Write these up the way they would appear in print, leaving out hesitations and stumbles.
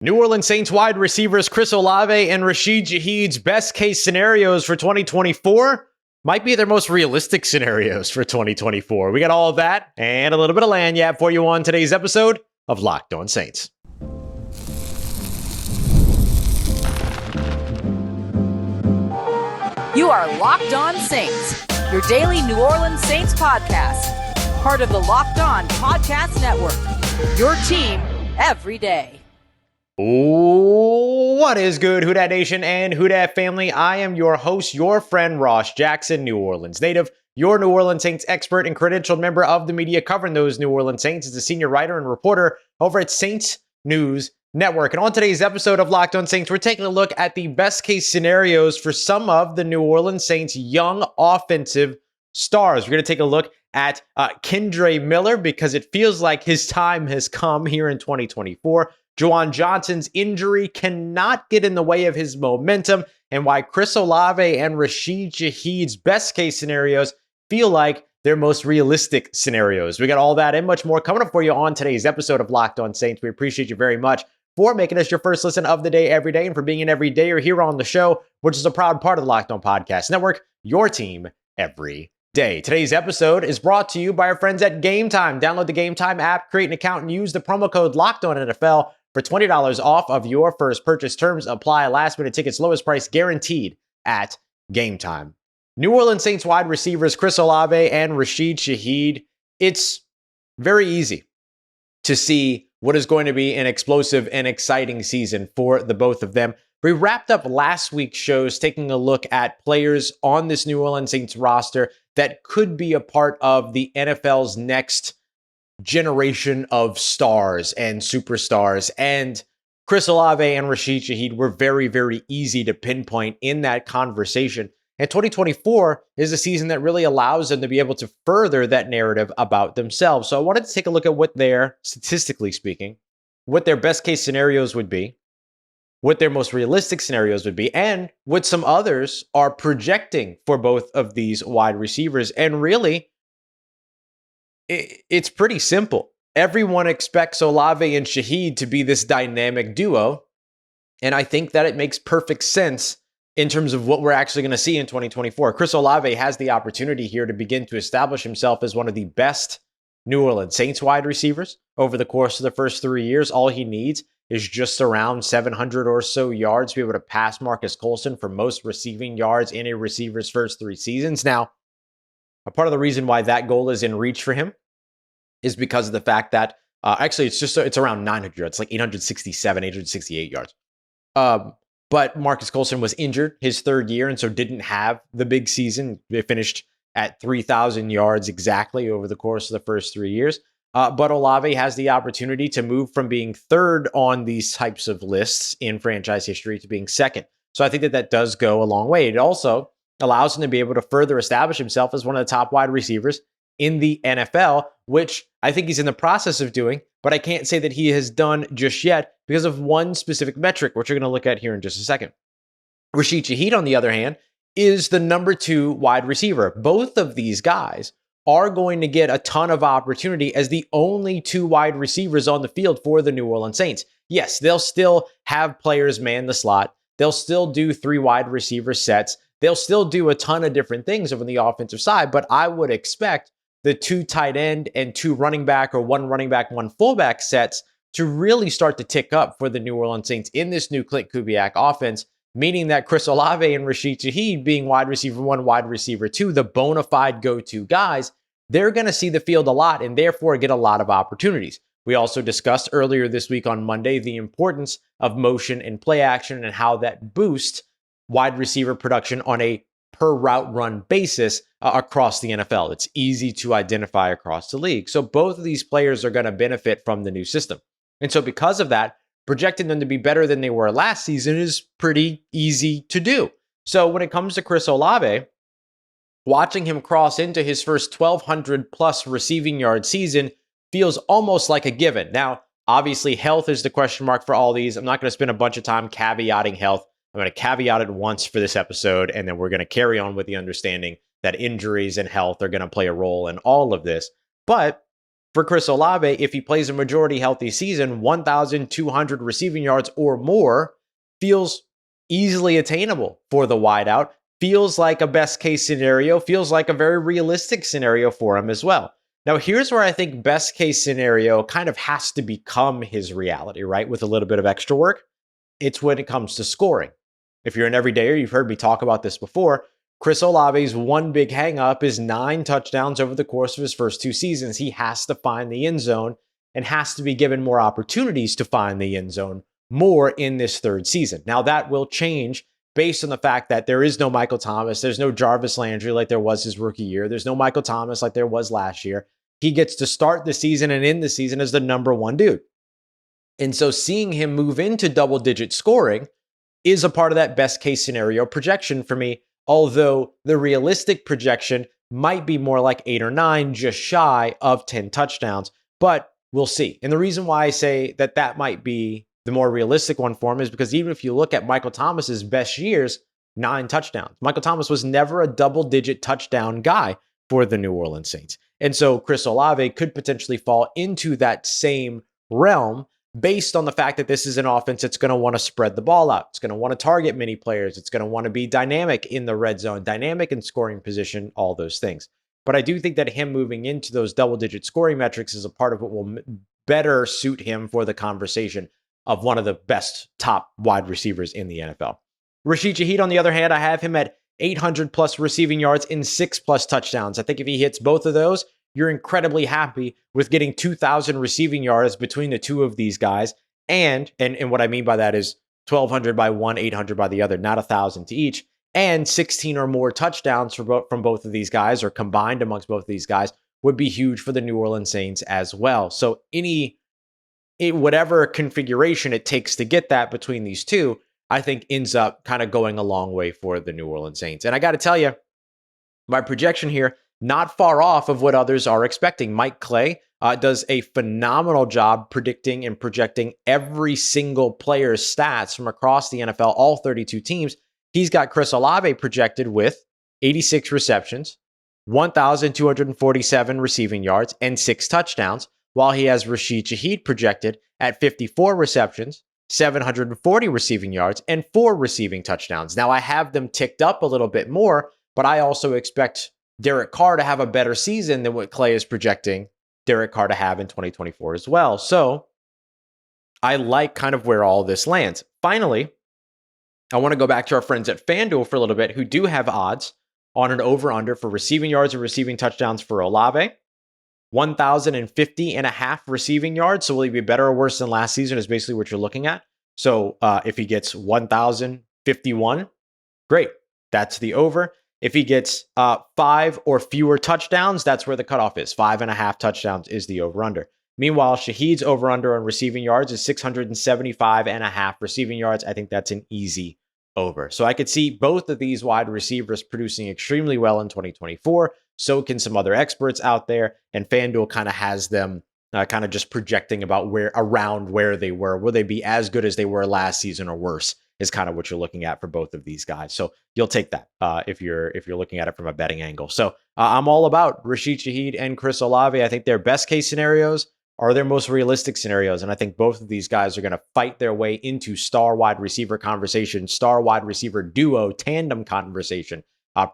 New Orleans Saints wide receivers Chris Olave and Rashid Shaheed's best case scenarios for 2024 might be their most realistic scenarios for 2024. We got all of that and a little bit of lanyard for you on today's episode of Locked On Saints. You are Locked On Saints, your daily New Orleans Saints podcast, part of the Locked On Podcast Network, your team every day. What is good, Who Dat Nation and Who Dat family? I am your host, your friend Ross Jackson, New Orleans native, your New Orleans Saints expert and credentialed member of the media covering those New Orleans Saints as a senior writer and reporter over at Saints News Network. And on today's episode of Locked On Saints, we're taking a look at the best case scenarios for some of the New Orleans Saints' young offensive stars. We're going to take a look at Kendre Miller because it feels like his time has come here in 2024. Juwan Johnson's injury cannot get in the way of his momentum, and why Chris Olave and Rashid Shaheed's best case scenarios feel like their most realistic scenarios. We got all that and much more coming up for you on today's episode of Locked On Saints. We appreciate you very much for making us your first listen of the day every day and for being an everydayer here on the show, which is a proud part of the Locked On Podcast Network, your team every day. Today's episode is brought to you by our friends at Game Time. Download the Game Time app, create an account, and use the promo code LOCKEDONNFL for $20 off of your first purchase. Terms apply. Last-minute tickets, lowest price guaranteed at Game Time. New Orleans Saints wide receivers Chris Olave and Rashid Shaheed. It's very easy to see what is going to be an explosive and exciting season for the both of them. We wrapped up last week's shows taking a look at players on this New Orleans Saints roster that could be a part of the NFL's next generation of stars and superstars. And Chris Olave and Rashid Shaheed were very, very easy to pinpoint in that conversation. And 2024 is a season that really allows them to be able to further that narrative about themselves. So I wanted to take a look at what their, statistically speaking, what their best case scenarios would be, what their most realistic scenarios would be, and what some others are projecting for both of these wide receivers. And really, it's pretty simple. Everyone expects Olave and Shaheed to be this dynamic duo, and I think that it makes perfect sense in terms of what we're actually going to see in 2024. Chris Olave has the opportunity here to begin to establish himself as one of the best New Orleans Saints wide receivers over the course of the first 3 years. All he needs is just around 700 or so yards to be able to pass Marcus Colston for most receiving yards in a receiver's first 3 seasons. Now, a part of the reason why that goal is in reach for him is because of the fact that actually it's around 900. It's like 867, 868 yards. But Marcus Colston was injured his 3rd year and so didn't have the big season. They finished at 3,000 yards exactly over the course of the first 3 years. But Olave has the opportunity to move from being 3rd on these types of lists in franchise history to being 2nd. So I think that does go a long way. It also allows him to be able to further establish himself as one of the top wide receivers in the NFL, which I think he's in the process of doing, but I can't say that he has done just yet because of one specific metric, which we're going to look at here in just a second. Rashid Shaheed, on the other hand, is the number 2 wide receiver. Both of these guys are going to get a ton of opportunity as the only 2 wide receivers on the field for the New Orleans Saints. Yes, they'll still have players man the slot. They'll still do 3 wide receiver sets. They'll still do a ton of different things over the offensive side, but I would expect the 2 tight end and 2 running back or 1 running back, 1 fullback sets to really start to tick up for the New Orleans Saints in this new Clint Kubiak offense, meaning that Chris Olave and Rashid Shaheed being wide receiver 1, wide receiver 2, the bona fide go-to guys, they're going to see the field a lot and therefore get a lot of opportunities. We also discussed earlier this week on Monday the importance of motion and play action and how that boosts wide receiver production on a per route run basis across the NFL. It's easy to identify across the league. So both of these players are going to benefit from the new system. And so because of that, projecting them to be better than they were last season is pretty easy to do. So when it comes to Chris Olave, watching him cross into his first 1,200 plus receiving yard season feels almost like a given. Now, obviously, health is the question mark for all these. I'm not going to spend a bunch of time caveating health. I'm going to caveat it once for this episode, and then we're going to carry on with the understanding that injuries and health are going to play a role in all of this. But for Chris Olave, if he plays a majority healthy season, 1,200 receiving yards or more feels easily attainable for the wideout, feels like a best case scenario, feels like a very realistic scenario for him as well. Now, here's where I think best case scenario kind of has to become his reality, right? With a little bit of extra work. It's when it comes to scoring. If you're an everydayer, you've heard me talk about this before. Chris Olave's one big hang-up is 9 touchdowns over the course of his first 2 seasons. He has to find the end zone and has to be given more opportunities to find the end zone more in this 3rd season. Now, that will change based on the fact that there is no Michael Thomas. There's no Jarvis Landry like there was his rookie year. There's no Michael Thomas like there was last year. He gets to start the season and end the season as the number 1 dude. And so seeing him move into double-digit scoring is a part of that best case scenario projection for me, although the realistic projection might be more like 8 or 9, just shy of 10 touchdowns. But we'll see. And the reason why I say that that might be the more realistic one for him is because even if you look at Michael Thomas's best years, 9 touchdowns. Michael Thomas was never a double-digit touchdown guy for the New Orleans Saints. And so Chris Olave could potentially fall into that same realm based on the fact that this is an offense that's going to want to spread the ball out. It's going to want to target many players. It's going to want to be dynamic in the red zone, dynamic in scoring position, all those things. But I do think that him moving into those double-digit scoring metrics is a part of what will better suit him for the conversation of one of the best top wide receivers in the NFL. Rashid Shaheed, on the other hand, I have him at 800 plus receiving yards and 6 plus touchdowns. I think if he hits both of those, you're incredibly happy with getting 2,000 receiving yards between the two of these guys. And what I mean by that is 1,200 by one, 800 by the other, not 1,000 to each. And 16 or more touchdowns from both of these guys, or combined amongst both of these guys, would be huge for the New Orleans Saints as well. So whatever configuration it takes to get that between these two, I think ends up kind of going a long way for the New Orleans Saints. And I got to tell you, my projection here, not far off of what others are expecting. Mike Clay does a phenomenal job predicting and projecting every single player's stats from across the NFL, all 32 teams. He's got Chris Olave projected with 86 receptions, 1,247 receiving yards, and 6 touchdowns, while he has Rashid Shaheed projected at 54 receptions, 740 receiving yards, and 4 receiving touchdowns. Now, I have them ticked up a little bit more, but I also expect Derek Carr to have a better season than what Clay is projecting Derek Carr to have in 2024 as well. So I like kind of where all this lands. Finally, I want to go back to our friends at FanDuel for a little bit, who do have odds on an over-under for receiving yards and receiving touchdowns for Olave. 1,050.5 receiving yards. So will he be better or worse than last season is basically what you're looking at. So if he gets 1,051, great. That's the over. If he gets 5 or fewer touchdowns, that's where the cutoff is. 5.5 touchdowns is the over-under. Meanwhile, Shaheed's over-under on receiving yards is 675.5 receiving yards. I think that's an easy over. So I could see both of these wide receivers producing extremely well in 2024. So can some other experts out there. And FanDuel kind of has them kind of just projecting about around where they were. Will they be as good as they were last season or worse? Is kind of what you're looking at for both of these guys. So you'll take that if you're looking at it from a betting angle. So I'm all about Rashid Shaheed and Chris Olave. I think their best case scenarios are their most realistic scenarios. And I think both of these guys are going to fight their way into star wide receiver conversation, star wide receiver duo, tandem conversation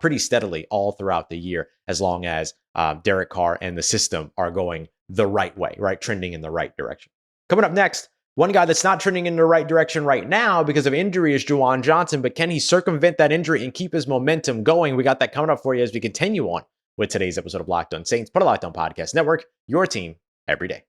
pretty steadily all throughout the year, as long as Derek Carr and the system are going the right way, right? Trending in the right direction. Coming up next, one guy that's not trending in the right direction right now because of injury is Juwan Johnson, but can he circumvent that injury and keep his momentum going? We got that coming up for you as we continue on with today's episode of Locked On Saints, part of Locked On Podcast Network, your team every day.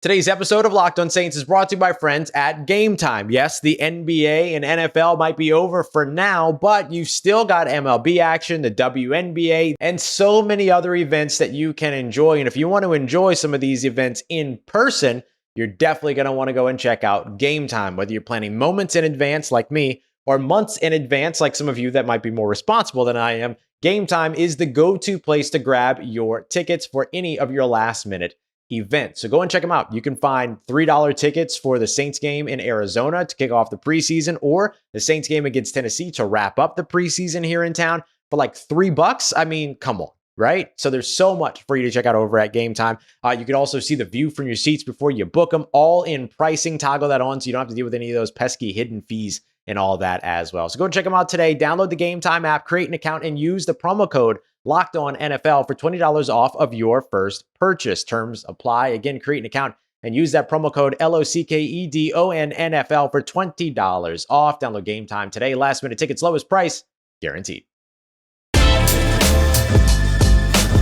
Today's episode of Locked On Saints is brought to you by friends at Game Time. Yes, the NBA and NFL might be over for now, but you've still got MLB action, the WNBA, and so many other events that you can enjoy. And if you want to enjoy some of these events in person, you're definitely going to want to go and check out Game Time. Whether you're planning moments in advance like me, or months in advance like some of you that might be more responsible than I am, Game Time is the go-to place to grab your tickets for any of your last-minute event. So go and check them out. You can find $3 tickets for the Saints game in Arizona to kick off the preseason, or the Saints game against Tennessee to wrap up the preseason here in town for like $3. I mean, come on. right? So there's so much for you to check out over at Game Time. You can also see the view from your seats before you book them, all in pricing. Toggle that on so you don't have to deal with any of those pesky hidden fees and all that as well. So go check them out today. Download the Game Time app, create an account, and use the promo code LOCKEDONNFL for $20 off of your first purchase. Terms apply. Again, create an account and use that promo code LOCKEDONNFL for $20 off. Download Game Time today. Last minute tickets, lowest price guaranteed.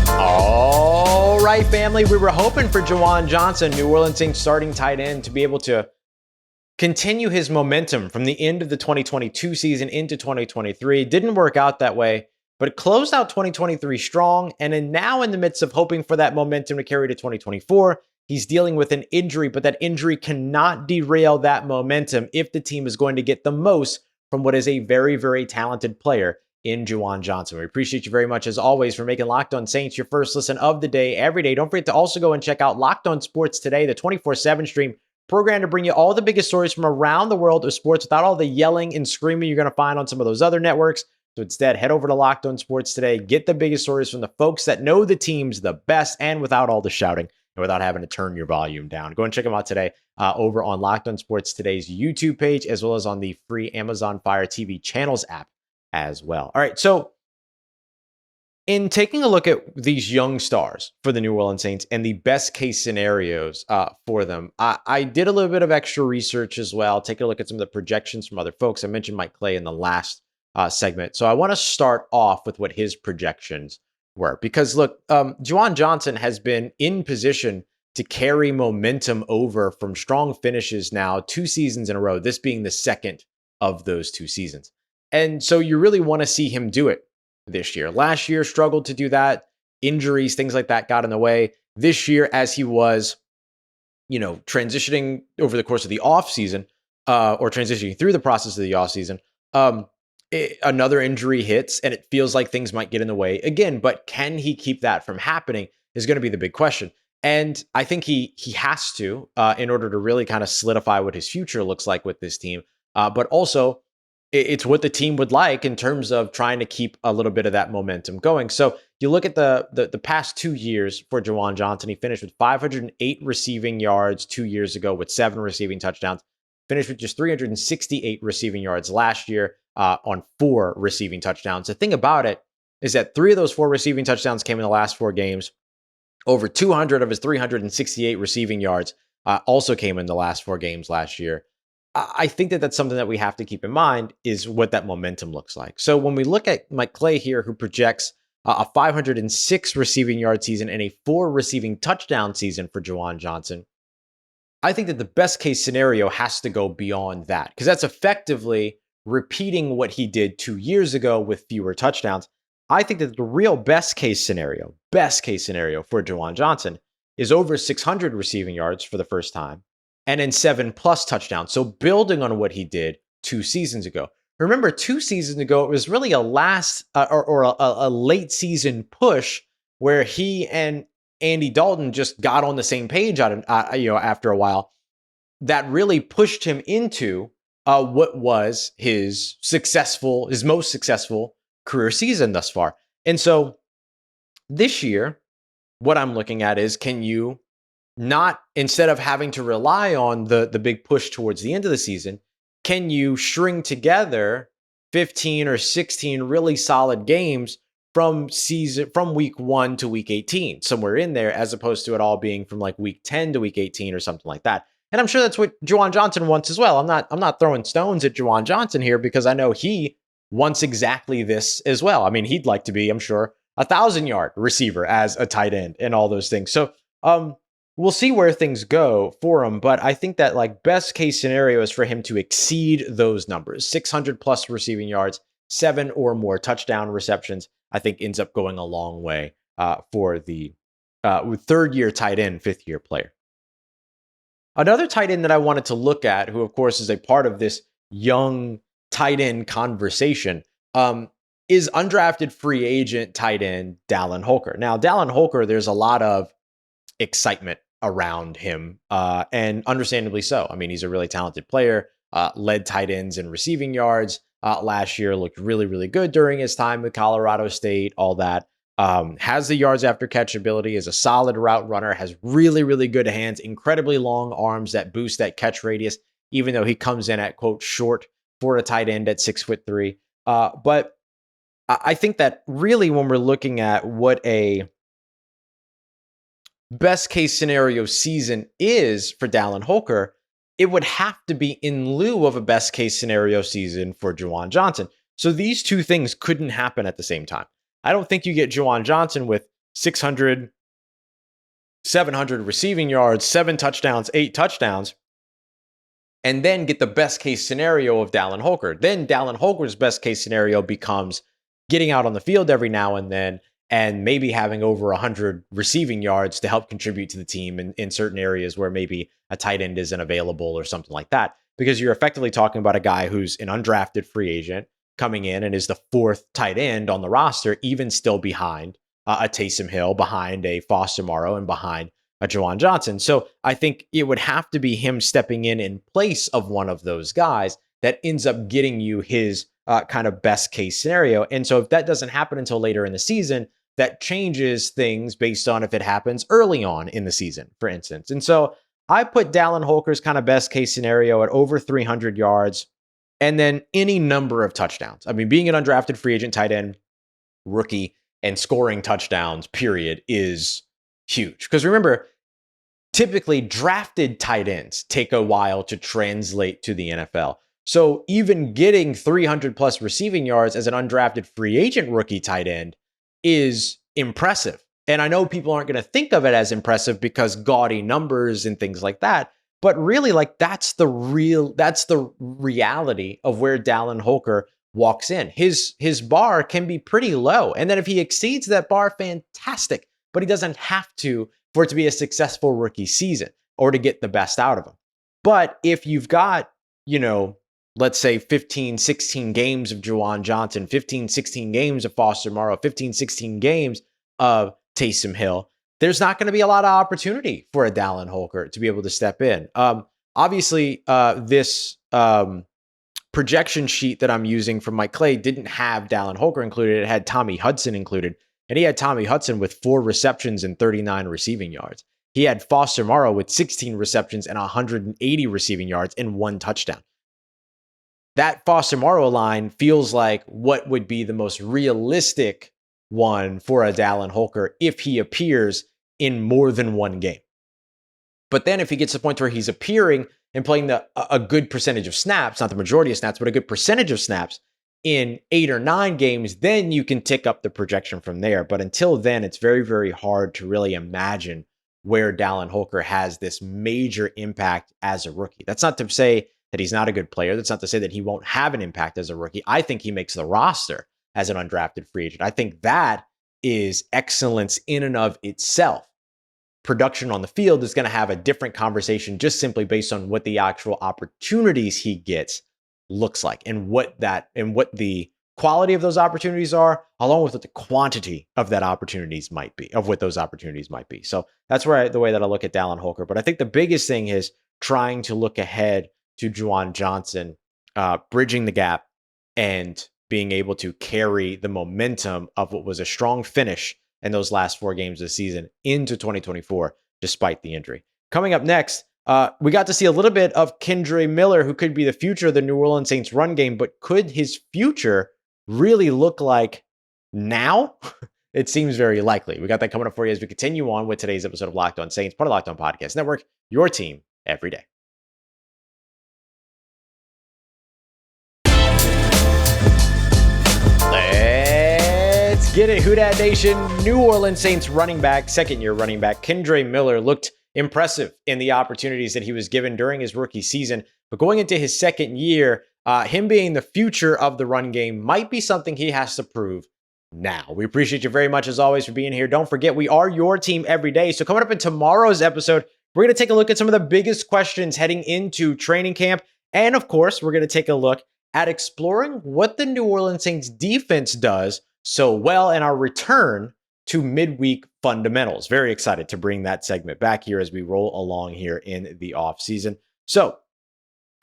All right, family. We were hoping for Juwan Johnson, New Orleans Saints starting tight end, to be able to continue his momentum from the end of the 2022 season into 2023. Didn't work out that way, but closed out 2023 strong, and then now in the midst of hoping for that momentum to carry to 2024, he's dealing with an injury, but that injury cannot derail that momentum if the team is going to get the most from what is a very, very talented player in Juwan Johnson. We appreciate you very much, as always, for making Locked On Saints your first listen of the day every day. Don't forget to also go and check out Locked On Sports Today, the 24/7 stream program to bring you all the biggest stories from around the world of sports without all the yelling and screaming you're going to find on some of those other networks. So instead, head over to Locked On Sports Today, get the biggest stories from the folks that know the teams the best and without all the shouting and without having to turn your volume down. Go and check them out today over on Locked On Sports Today's YouTube page, as well as on the free Amazon Fire TV channels app as well. All right, so in taking a look at these young stars for the New Orleans Saints and the best case scenarios for them, I did a little bit of extra research as well, taking a look at some of the projections from other folks. I mentioned Mike Clay in the last segment. So I want to start off with what his projections were. Because look, Juwan Johnson has been in position to carry momentum over from strong finishes now 2 seasons in a row, this being the second of those 2 seasons. And so you really want to see him do it this year. Last year struggled to do that. Injuries, things like that got in the way. This year, as he was, transitioning over the course of the offseason, or transitioning through the process of the offseason, another injury hits and it feels like things might get in the way again. But can he keep that from happening is going to be the big question. And I think he has to in order to really kind of solidify what his future looks like with this team. But also, it's what the team would like in terms of trying to keep a little bit of that momentum going. So you look at the past 2 years for Juwan Johnson. He finished with 508 receiving yards 2 years ago with 7 receiving touchdowns. Finished with just 368 receiving yards last year on 4 receiving touchdowns. The thing about it is that 3 of those 4 receiving touchdowns came in the last 4 games. Over 200 of his 368 receiving yards also came in the last 4 games last year. I think that that's something that we have to keep in mind is what that momentum looks like. So when we look at Mike Clay here, who projects a 506 receiving yard season and a 4 receiving touchdown season for Juwan Johnson, I think that the best case scenario has to go beyond that, because that's effectively repeating what he did 2 years ago with fewer touchdowns. I think that the real best case scenario for Juwan Johnson is over 600 receiving yards for the first time, and then 7+ touchdowns. So building on what he did 2 seasons ago. Remember, 2 seasons ago, it was really a late season push where he and Andy Dalton just got on the same page after a while. That really pushed him into what was his most successful career season thus far. And so this year, what I'm looking at is, can you not, instead of having to rely on the big push towards the end of the season, can you string together 15 or 16 really solid games from week 1 to week 18, somewhere in there, as opposed to it all being from like week 10 to week 18 or something like that? And I'm sure that's what Juwan Johnson wants as well. I'm not throwing stones at Juwan Johnson here, because I know he wants exactly this as well. I mean, he'd like to be, I'm sure, 1,000-yard receiver as a tight end and all those things. So we'll see where things go for him. But I think that like best case scenario is for him to exceed those numbers. 600+ receiving yards, 7 or more touchdown receptions, I think ends up going a long way for the third-year tight end, fifth-year player. Another tight end that I wanted to look at, who of course is a part of this young tight end conversation, is undrafted free agent tight end Dallin Holker. Now, Dallin Holker, there's a lot of excitement around him, and understandably so. I mean, he's a really talented player, led tight ends in receiving yards last year, looked really, really good during his time with Colorado State, all that. has the yards after catch ability, is a solid route runner, has really, really good hands, incredibly long arms that boost that catch radius, even though he comes in at, quote, short for a tight end at 6'3". But I think that really when we're looking at what a best case scenario season is for Dallin Holker, it would have to be in lieu of a best case scenario season for Juwan Johnson. So these two things couldn't happen at the same time. I don't think you get Juwan Johnson with 600, 700 receiving yards, 7 touchdowns, 8 touchdowns, and then get the best case scenario of Dallin Holker. Then Dallin Holker's best case scenario becomes getting out on the field every now and then and maybe having over 100 receiving yards to help contribute to the team in certain areas where maybe a tight end isn't available or something like that. Because you're effectively talking about a guy who's an undrafted free agent coming in and is the 4th tight end on the roster, even still behind a Taysom Hill, behind a Foster Morrow, and behind a Juwan Johnson. So I think it would have to be him stepping in place of one of those guys that ends up getting you his kind of best case scenario. And so if that doesn't happen until later in the season, that changes things based on if it happens early on in the season, for instance. And so I put Dallin Holker's kind of best case scenario at over 300 yards and then any number of touchdowns. I mean, being an undrafted free agent tight end, rookie, and scoring touchdowns, period, is huge. Because remember, typically drafted tight ends take a while to translate to the NFL. So even getting 300 plus receiving yards as an undrafted free agent rookie tight end is impressive. And I know people aren't going to think of it as impressive because gaudy numbers and things like that. But really, like that's the reality of where Dallin Holker walks in. His bar can be pretty low. And then if he exceeds that bar, fantastic. But he doesn't have to for it to be a successful rookie season or to get the best out of him. But if you've got, let's say 15, 16 games of Juwan Johnson, 15, 16 games of Foster Morrow, 15, 16 games of Taysom Hill, there's not going to be a lot of opportunity for a Dallin Holker to be able to step in. Obviously, this projection sheet that I'm using from Mike Clay didn't have Dallin Holker included. It had Tommy Hudson included. And he had Tommy Hudson with 4 receptions and 39 receiving yards. He had Foster Morrow with 16 receptions and 180 receiving yards and 1 touchdown. That Foster Morrow line feels like what would be the most realistic one for a Dallin Holker if he appears in more than one game. But then if he gets to the point where he's appearing and playing a good percentage of snaps, not the majority of snaps, but a good percentage of snaps in 8 or 9 games, then you can tick up the projection from there. But until then, it's very, very hard to really imagine where Dallin Holker has this major impact as a rookie. That's not to say that he's not a good player. That's not to say that he won't have an impact as a rookie. I think he makes the roster as an undrafted free agent. I think that is excellence in and of itself. Production on the field is going to have a different conversation just simply based on what the actual opportunities he gets looks like and what the quality of those opportunities are, along with what the quantity of that opportunities might be, of what those opportunities might be. So that's the way that I look at Dallin Holker. But I think the biggest thing is trying to look ahead to Juwan Johnson, bridging the gap and being able to carry the momentum of what was a strong finish in those last 4 games of the season into 2024, despite the injury. Coming up next, we got to see a little bit of Kendre Miller, who could be the future of the New Orleans Saints run game, but could his future really look like now? It seems very likely. We got that coming up for you as we continue on with today's episode of Locked On Saints, part of Locked On Podcast Network, your team every day. Let's get it, Who Dat Nation. New Orleans Saints running back, second-year running back, Kendre Miller looked impressive in the opportunities that he was given during his rookie season. But going into his second year, him being the future of the run game might be something he has to prove now. We appreciate you very much, as always, for being here. Don't forget, we are your team every day. So coming up in tomorrow's episode, we're going to take a look at some of the biggest questions heading into training camp. And of course, we're going to take a look at exploring what the New Orleans Saints defense does so well in our return to midweek fundamentals. Very excited to bring that segment back here as we roll along here in the off season. So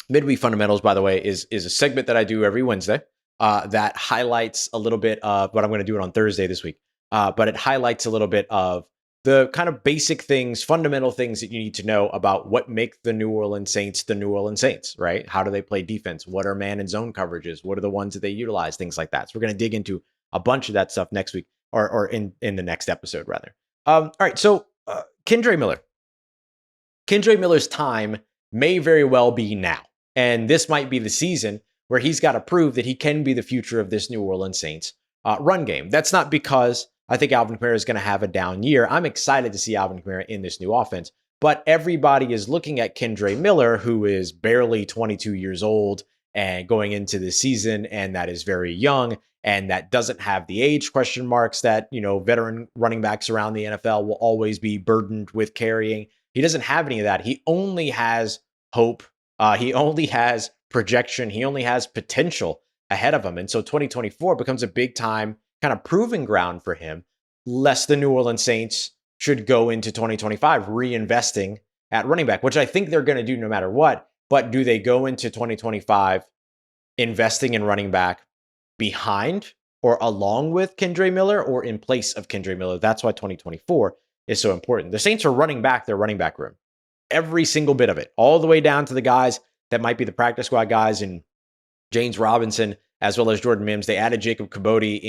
midweek fundamentals, by the way, is a segment that I do every Wednesday that highlights a little bit of what I'm going to do it on Thursday this week. but it highlights a little bit of the kind of basic things, fundamental things that you need to know about what make the New Orleans Saints the New Orleans Saints, right? How do they play defense? What are man and zone coverages? What are the ones that they utilize? Things like that. So we're going to dig into a bunch of that stuff next week, or in the next episode, rather. All right, so Kendre Miller. Kendre Miller's time may very well be now. And this might be the season where he's got to prove that he can be the future of this New Orleans Saints run game. That's not because I think Alvin Kamara is going to have a down year. I'm excited to see Alvin Kamara in this new offense. But everybody is looking at Kendre Miller, who is barely 22 years old and going into the season, and that is very young, and that doesn't have the age question marks that, veteran running backs around the NFL will always be burdened with carrying. He doesn't have any of that. He only has hope. He only has projection. He only has potential ahead of him. And so 2024 becomes a big time kind of proving ground for him, lest the New Orleans Saints should go into 2025 reinvesting at running back, which I think they're going to do no matter what. But do they go into 2025 investing in running back behind or along with Kendre Miller or in place of Kendre Miller? That's why 2024 is so important. The Saints are running back their running back room. Every single bit of it, all the way down to the guys that might be the practice squad guys in James Robinson, as well as Jordan Mims. They added Jacob Kibodi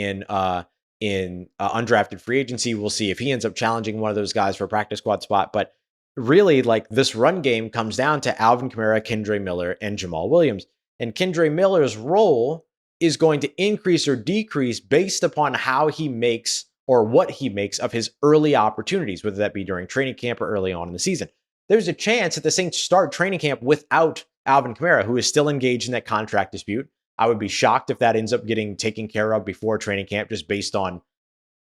in undrafted free agency. We'll see if he ends up challenging one of those guys for a practice squad spot. But really, like, this run game comes down to Alvin Kamara, Kendre Miller, and Jamal Williams. And Kendre Miller's role is going to increase or decrease based upon how he makes or what he makes of his early opportunities, whether that be during training camp or early on in the season. There's a chance that the Saints start training camp without Alvin Kamara, who is still engaged in that contract dispute. I would be shocked if that ends up getting taken care of before training camp, just based on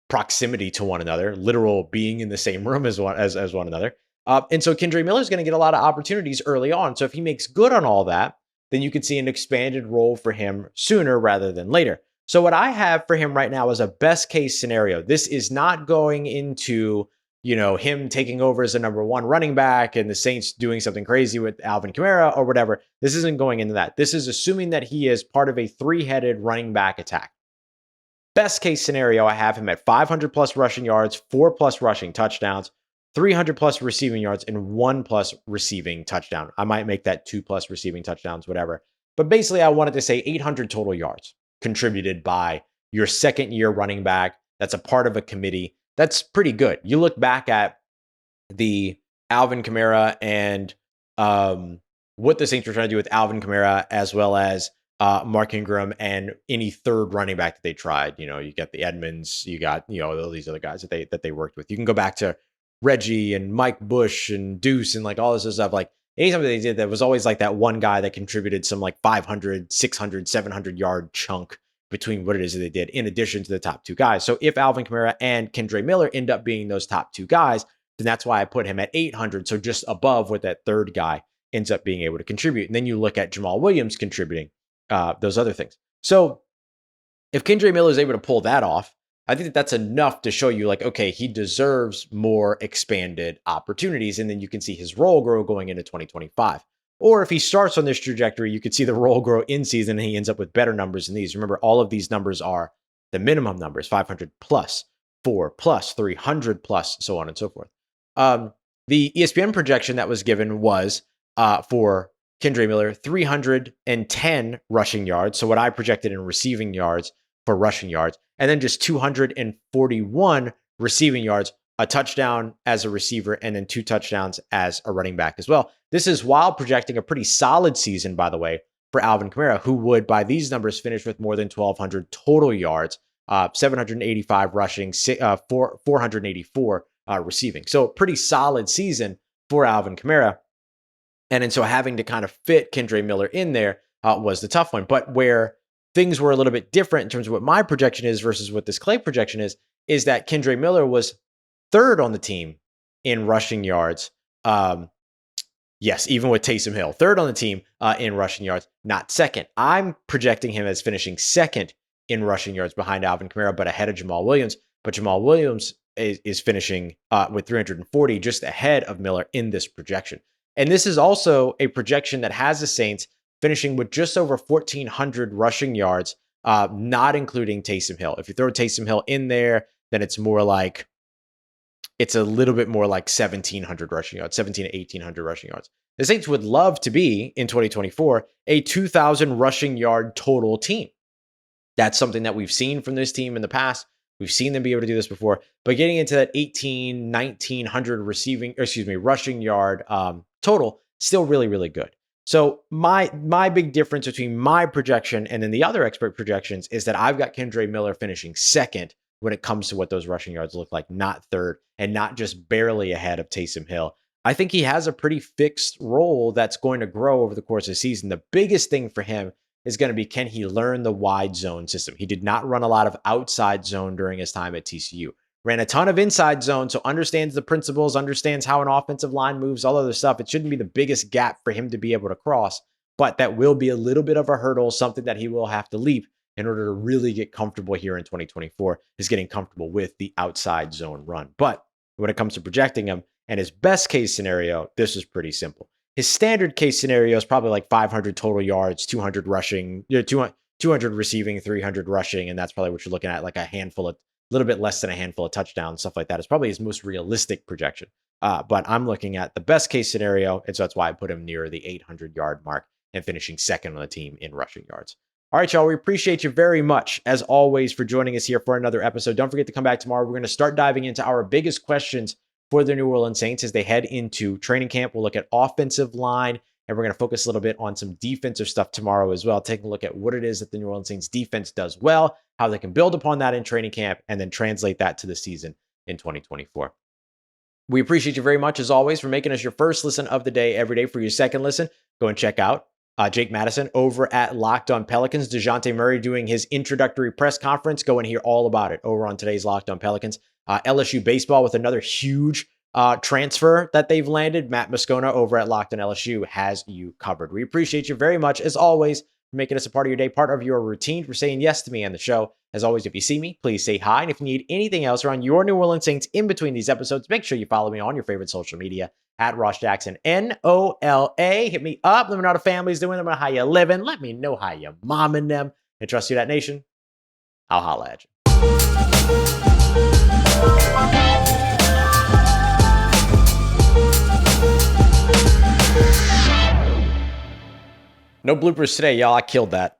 proximity to one another, literal being in the same room as one another. And so Kendre Miller is going to get a lot of opportunities early on. So if he makes good on all that, then you could see an expanded role for him sooner rather than later. So what I have for him right now is a best case scenario. This is not going into, him taking over as a number one running back and the Saints doing something crazy with Alvin Kamara or whatever. This isn't going into that. This is assuming that he is part of a three-headed running back attack. Best case scenario, I have him at 500 plus rushing yards, 4 plus rushing touchdowns, 300 plus receiving yards, and 1 plus receiving touchdown. I might make that 2 plus receiving touchdowns, whatever. But basically, I wanted to say 800 total yards contributed by your second year running back. That's a part of a committee. That's pretty good. You look back at the Alvin Kamara and what the Saints were trying to do with Alvin Kamara, as well as Mark Ingram and any third running back that they tried. You got the Edmonds, you got, all these other guys that they worked with. You can go back to Reggie and Mike Bush and Deuce and like all this other stuff. Like anytime they did, that was always like that one guy that contributed some like 500, 600, 700 yard chunk between what it is that they did, in addition to the top two guys. So if Alvin Kamara and Kendre Miller end up being those top two guys, then that's why I put him at 800. So just above what that third guy ends up being able to contribute. And then you look at Jamal Williams contributing those other things. So if Kendre Miller is able to pull that off, I think that's enough to show you like, okay, he deserves more expanded opportunities. And then you can see his role grow going into 2025. Or if he starts on this trajectory, you could see the role grow in season and he ends up with better numbers than these. Remember, all of these numbers are the minimum numbers: 500 plus, 4 plus, 300 plus, so on and so forth. The ESPN projection that was given was for Kendre Miller, 310 rushing yards. So what I projected in receiving yards for rushing yards, and then just 241 receiving yards, a touchdown as a receiver, and then 2 touchdowns as a running back as well. This is while projecting a pretty solid season, by the way, for Alvin Kamara, who would, by these numbers, finish with more than 1,200 total yards, 785 rushing, 484 receiving. So pretty solid season for Alvin Kamara. And so having to kind of fit Kendre Miller in there was the tough one. But where things were a little bit different in terms of what my projection is versus what this Clay projection is that Kendre Miller was third on the team in rushing yards. Yes, even with Taysom Hill, third on the team in rushing yards, not second. I'm projecting him as finishing second in rushing yards behind Alvin Kamara, but ahead of Jamal Williams. But Jamal Williams is finishing with 340, just ahead of Miller in this projection. And this is also a projection that has the Saints finishing with just over 1,400 rushing yards, not including Taysom Hill. If you throw Taysom Hill in there, then it's a little bit more like 1,700 rushing yards, 17 to 1,800 rushing yards. The Saints would love to be, in 2024, a 2,000 rushing yard total team. That's something that we've seen from this team in the past. We've seen them be able to do this before, but getting into that 1,900 rushing yard total, still really, really good. So my big difference between my projection and then the other expert projections is that I've got Kendre Miller finishing second when it comes to what those rushing yards look like, not third, and not just barely ahead of Taysom Hill. I think he has a pretty fixed role that's going to grow over the course of the season. The biggest thing for him is going to be, can he learn the wide zone system? He did not run a lot of outside zone during his time at TCU. Ran a ton of inside zone, so understands the principles, understands how an offensive line moves, all other stuff. It shouldn't be the biggest gap for him to be able to cross, but that will be a little bit of a hurdle, something that he will have to leap in order to really get comfortable here in 2024, is getting comfortable with the outside zone run. But when it comes to projecting him and his best case scenario, this is pretty simple. His standard case scenario is probably like 500 total yards, 200 rushing, 200 receiving, 300 rushing, and that's probably what you're looking at, like a little bit less than a handful of touchdowns, stuff like that. It's probably his most realistic projection. But I'm looking at the best case scenario, and so that's why I put him near the 800-yard mark and finishing second on the team in rushing yards. All right, y'all, we appreciate you very much, as always, for joining us here for another episode. Don't forget to come back tomorrow. We're going to start diving into our biggest questions for the New Orleans Saints as they head into training camp. We'll look at offensive line, and we're going to focus a little bit on some defensive stuff tomorrow as well, taking a look at what it is that the New Orleans Saints defense does well, how they can build upon that in training camp, and then translate that to the season in 2024. We appreciate you very much, as always, for making us your first listen of the day every day. For your second listen, go and check out Jake Madison over at Locked On Pelicans. DeJounte Murray doing his introductory press conference. Go and hear all about it over on today's Locked On Pelicans. LSU baseball with another huge transfer that they've landed. Matt Moscona over at Locked On LSU has you covered. We appreciate you very much, as always, for making us a part of your day, part of your routine, for saying yes to me and the show. As always, if you see me, please say hi. And if you need anything else around your New Orleans Saints in between these episodes, make sure you follow me on your favorite social media at Ross Jackson, NOLA. Hit me up. Let me know how the family's doing. Let me know how you living. Let me know how you momming them. And trust you, that nation. I'll holla at you. No bloopers today, y'all. I killed that.